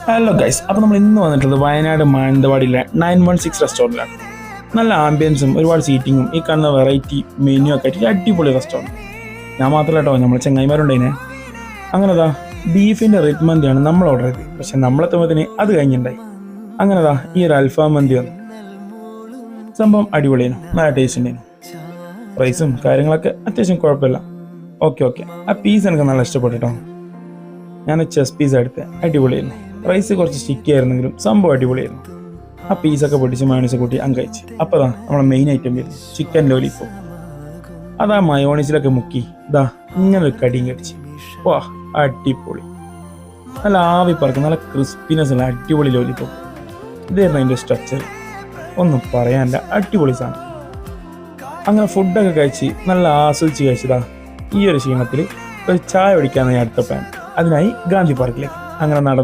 Hello guys, അപ്പോൾ നമ്മൾ ഇന്ന് വന്നിട്ടുള്ളത് വയനാട് മാനന്തവാടിയിലെ 916 റെസ്റ്റോറൻറ്റിലാണ്. നല്ല ആംബിയൻസും ഒരുപാട് സീറ്റിങ്ങും ഈ കാണുന്ന വെറൈറ്റി മെനു ഒക്കെ ആയിട്ട് അടിപൊളി റെസ്റ്റോറൻറ്റ്. ഞാൻ മാത്രമല്ല കേട്ടോ, നമ്മൾ ചെങ്ങായിമാരുണ്ടതിനെ. അങ്ങനെതാ ബീഫിൻ്റെ റെഡ് മന്തിയാണ് നമ്മൾ ഓർഡർ ചെയ്തത്. പക്ഷെ നമ്മളെത്തുമ്പോഴത്തേന് അത് കഴിഞ്ഞിട്ടുണ്ടായി. അങ്ങനെതാ ഈ ഒരു അൽഫാം മന്തി വന്നു. സംഭവം അടിപൊളിയാണ്, നല്ല ടേസ്റ്റ് ഉണ്ടായിരുന്നു. പ്രൈസും കാര്യങ്ങളൊക്കെ അത്യാവശ്യം കുഴപ്പമില്ല. ഓക്കെ ആ പീസ് എനിക്ക് നല്ല ഇഷ്ടപ്പെട്ടിട്ടോ. ഞാൻ ചെസ് പീസ് എടുത്ത് അടിപൊളിയായിരുന്നു. റൈസ് കുറച്ച് സ്റ്റിക്കി ആയിരുന്നെങ്കിലും സംഭവം അടിപൊളിയായിരുന്നു. ആ പീസൊക്കെ പൊട്ടിച്ച് മയോണീസ് കൂട്ടി അങ്ങ് കഴിച്ച്. അപ്പോൾ നമ്മളെ മെയിൻ ഐറ്റം വരുന്നു ചിക്കൻ ലോലിപ്പോപ്പ്. അതാ മയോണീസിലൊക്കെ മുക്കി ഇതാ ഇങ്ങനെ ഒരു കടിയും കടിച്ച്. വാ, അടിപൊളി. നല്ല ആവി പറക്കും, നല്ല ക്രിസ്പിനെസ് ഉള്ള അടിപൊളി ലോലിപ്പോപ്പ്. ഇതായിരുന്നു അതിൻ്റെ സ്ട്രക്ചർ. ഒന്നും പറയാനില്ല, അടിപൊളി സാധനം. അങ്ങനെ ഫുഡൊക്കെ കഴിച്ച് നല്ല ആസ്വദിച്ച് കഴിച്ചതാ ഈ ഒരു ക്ഷീണത്തിൽ ഒരു ചായ കുടിക്കാനായി അടുത്ത പ്ലാൻ. അതിനായി ഗാന്ധി പാർക്കിലേക്ക് അങ്ങനെ നടന്നു.